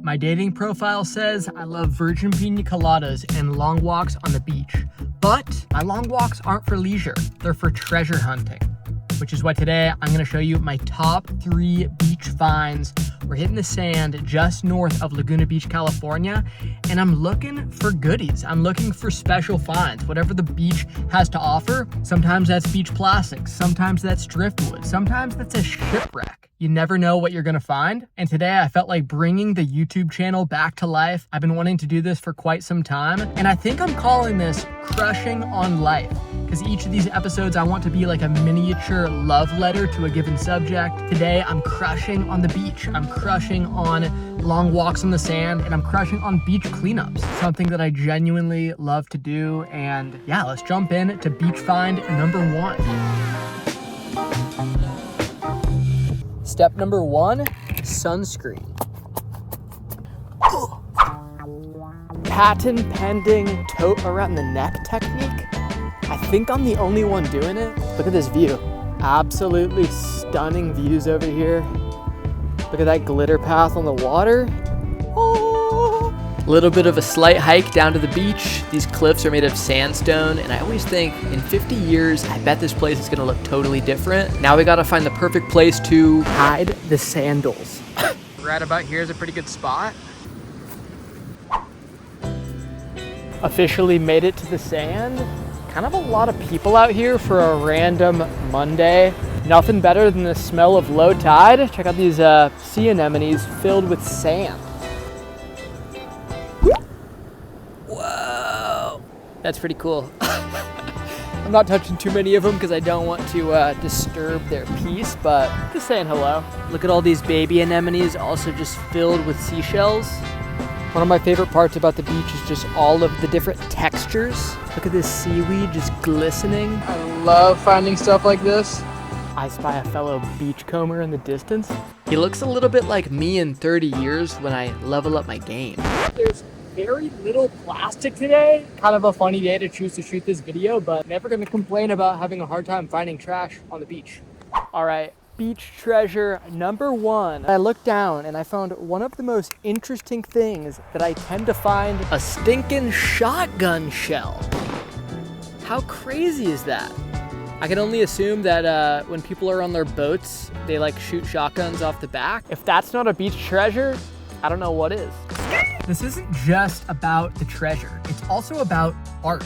My dating profile says I love virgin pina coladas and long walks on the beach. But my long walks aren't for leisure, they're for treasure hunting. Which is why today I'm gonna show you my top 3 beach finds. We're hitting the sand just north of Laguna Beach, California, and I'm looking for goodies. I'm looking for special finds, whatever the beach has to offer. Sometimes that's beach plastics, sometimes that's driftwood, sometimes that's a shipwreck. You never know what you're gonna find. And today I felt like bringing the YouTube channel back to life. I've been wanting to do this for quite some time, and I think I'm calling this Crushing on Life. Because each of these episodes I want to be like a miniature love letter to a given subject. Today I'm crushing on the beach. I'm crushing on long walks on the sand, and I'm crushing on beach cleanups. Something that I genuinely love to do. And yeah, let's jump in to beach find number 1. Step number 1, sunscreen. Patent pending tote around the neck technique. I think I'm the only one doing it. Look at this view. Absolutely stunning views over here. Look at that glitter path on the water. Oh. Little bit of a slight hike down to the beach. These cliffs are made of sandstone, and I always think in 50 years, I bet this place is gonna look totally different. Now we gotta find the perfect place to hide the sandals. Right about here is a pretty good spot. Officially made it to the sand. Kind of a lot of people out here for a random Monday. Nothing better than the smell of low tide. Check out these sea anemones filled with sand. Whoa, that's pretty cool. I'm not touching too many of them because I don't want to disturb their peace, but just saying hello. Look at all these baby anemones also just filled with seashells. One of my favorite parts about the beach is just all of the different textures. Look at this seaweed just glistening. I love finding stuff like this. I spy a fellow beachcomber in the distance. He looks a little bit like me in 30 years when I level up my game. There's very little plastic today. Kind of a funny day to choose to shoot this video, but never gonna complain about having a hard time finding trash on the beach. All right. Beach treasure number 1. I looked down and I found one of the most interesting things that I tend to find: a stinking shotgun shell. How crazy is that? I can only assume that when people are on their boats, they like shoot shotguns off the back. If that's not a beach treasure, I don't know what is. This isn't just about the treasure, it's also about art.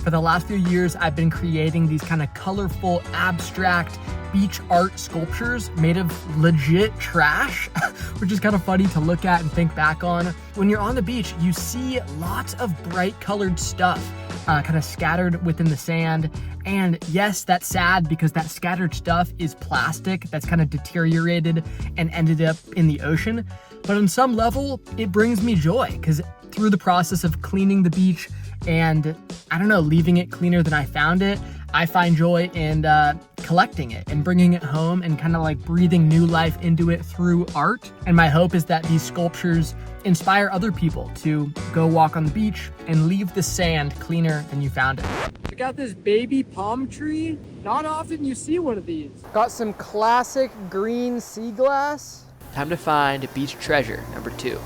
For the last few years, I've been creating these kind of colorful, abstract beach art sculptures made of legit trash, which is kind of funny to look at and think back on. When you're on the beach, you see lots of bright colored stuff kind of scattered within the sand. And yes, that's sad because that scattered stuff is plastic that's kind of deteriorated and ended up in the ocean. But on some level, it brings me joy because through the process of cleaning the beach and, I don't know, leaving it cleaner than I found it, I find joy in collecting it and bringing it home and kind of like breathing new life into it through art. And my hope is that these sculptures inspire other people to go walk on the beach and leave the sand cleaner than you found it. Check out this baby palm tree. Not often you see one of these. Got some classic green sea glass. Time to find beach treasure number 2.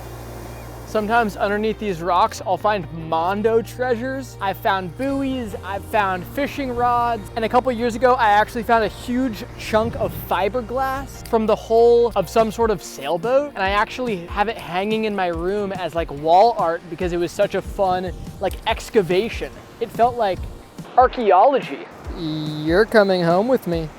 Sometimes underneath these rocks, I'll find Mondo treasures. I've found buoys, I've found fishing rods, and a couple years ago, I actually found a huge chunk of fiberglass from the hull of some sort of sailboat. And I actually have it hanging in my room as like wall art because it was such a fun like excavation. It felt like archaeology. You're coming home with me.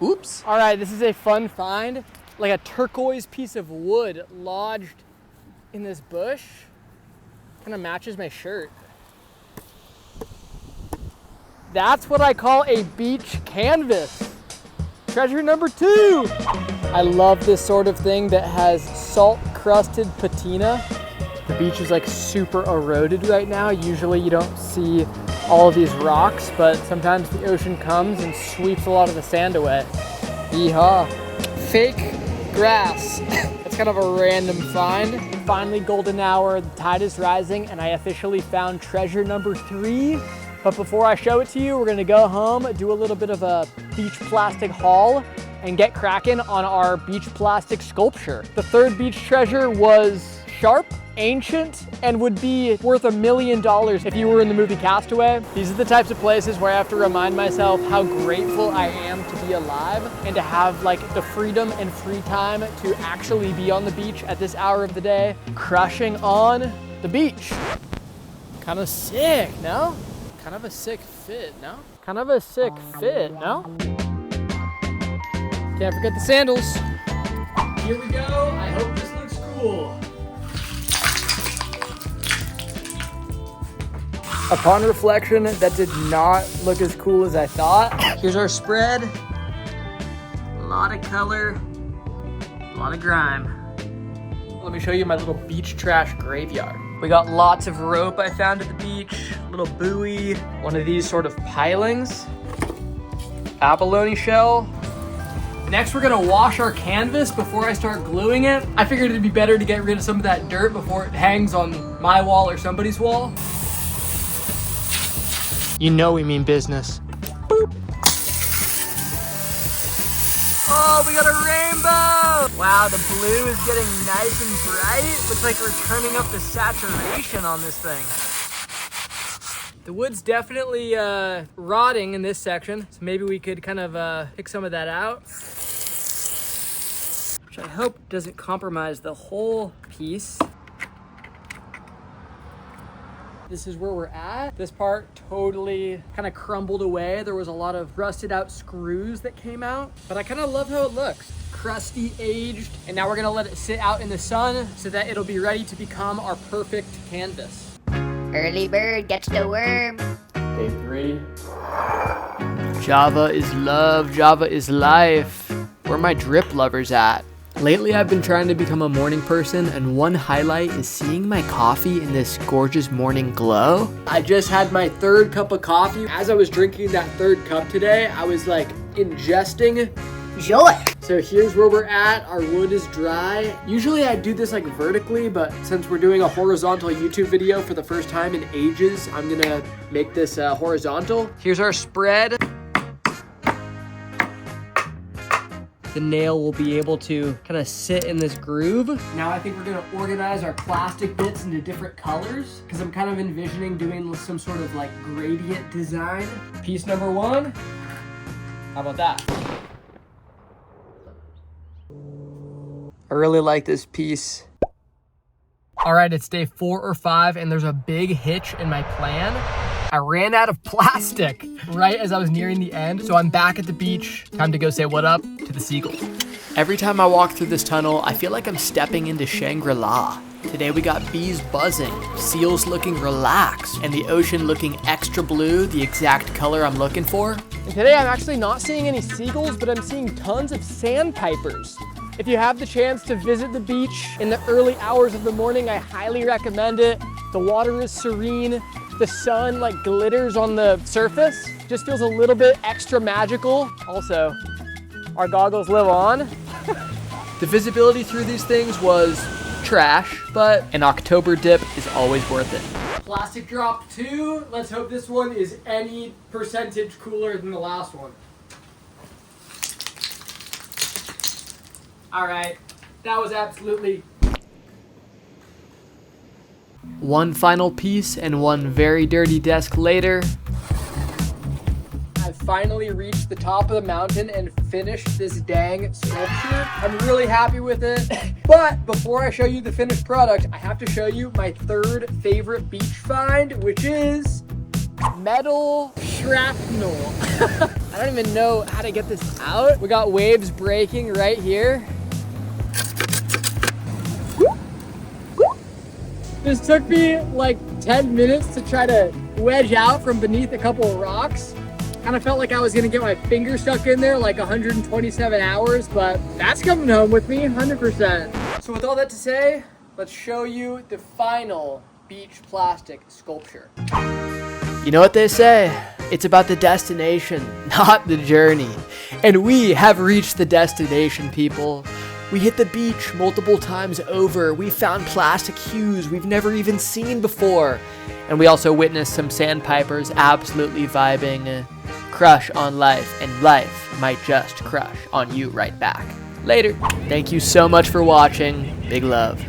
Oops. All right, this is a fun find. Like a turquoise piece of wood lodged in this bush. Kind of matches my shirt. That's what I call a beach canvas. Treasure number 2. I love this sort of thing that has salt crusted patina. The beach is like super eroded right now. Usually you don't see all of these rocks, but sometimes the ocean comes and sweeps a lot of the sand away. Yeehaw. Fake grass. That's kind of a random find. Finally, golden hour, the tide is rising, and I officially found treasure number 3. But before I show it to you, we're gonna go home, do a little bit of a beach plastic haul, and get cracking on our beach plastic sculpture. The third beach treasure was sharp, ancient, and would be worth $1 million if you were in the movie Castaway. These are the types of places where I have to remind myself how grateful I am to be alive and to have like the freedom and free time to actually be on the beach at this hour of the day, crushing on the beach. Kind of sick, no? Kind of a sick fit, no? Kind of a sick fit, no? Can't forget the sandals. Here we go. I hope this looks cool. Upon reflection, that did not look as cool as I thought. Here's our spread. A lot of color, a lot of grime. Let me show you my little beach trash graveyard. We got lots of rope I found at the beach, a little buoy, one of these sort of pilings, abalone shell. Next, we're gonna wash our canvas before I start gluing it. I figured it'd be better to get rid of some of that dirt before it hangs on my wall or somebody's wall. You know we mean business. Boop. Oh, we got a rainbow! Wow, the blue is getting nice and bright. Looks like we're turning up the saturation on this thing. The wood's definitely rotting in this section, so maybe we could kind of pick some of that out. Which I hope doesn't compromise the whole piece. This is where we're at. This part totally kind of crumbled away. There was a lot of rusted out screws that came out, but I kind of love how it looks. Crusty, aged, and now we're gonna let it sit out in the sun so that it'll be ready to become our perfect canvas. Early bird gets the worm. Day 3. Java is love, Java is life. Where are my drip lovers at? Lately, I've been trying to become a morning person, and one highlight is seeing my coffee in this gorgeous morning glow. I just had my 3rd cup of coffee. As I was drinking that 3rd cup today, I was like ingesting Joy. So here's where we're at. Our wood is dry. Usually I do this like vertically, but since we're doing a horizontal YouTube video for the first time in ages, I'm gonna make this horizontal. Here's our spread. The nail will be able to kind of sit in this groove. Now I think we're gonna organize our plastic bits into different colors because I'm kind of envisioning doing some sort of like gradient design. Piece number 1. How about that? I really like this piece. All right, it's day 4 or 5 and there's a big hitch in my plan. I ran out of plastic right as I was nearing the end, so I'm back at the beach. Time to go say what up to the seagulls. Every time I walk through this tunnel, I feel like I'm stepping into Shangri-La. Today we got bees buzzing, seals looking relaxed, and the ocean looking extra blue, the exact color I'm looking for. And today I'm actually not seeing any seagulls, but I'm seeing tons of sandpipers. If you have the chance to visit the beach in the early hours of the morning, I highly recommend it. The water is serene. The sun like glitters on the surface. Just feels a little bit extra magical. Also, our goggles live on. The visibility through these things was trash, but an October dip is always worth it. Plastic drop 2. Let's hope this one is any percentage cooler than the last one. All right, that was absolutely... One final piece and one very dirty desk later. I've finally reached the top of the mountain and finished this dang sculpture. I'm really happy with it. But before I show you the finished product, I have to show you my 3rd favorite beach find, which is metal shrapnel. I don't even know how to get this out. We got waves breaking right here. This took me like 10 minutes to try to wedge out from beneath a couple of rocks. Kind of felt like I was gonna get my finger stuck in there like 127 hours, but that's coming home with me, 100%. So with all that to say, let's show you the final beach plastic sculpture. You know what they say? It's about the destination, not the journey. And we have reached the destination, people. We hit the beach multiple times over. We found plastic hues we've never even seen before. And we also witnessed some sandpipers absolutely vibing, crush on life, and life might just crush on you right back. Later. Thank you so much for watching. Big love.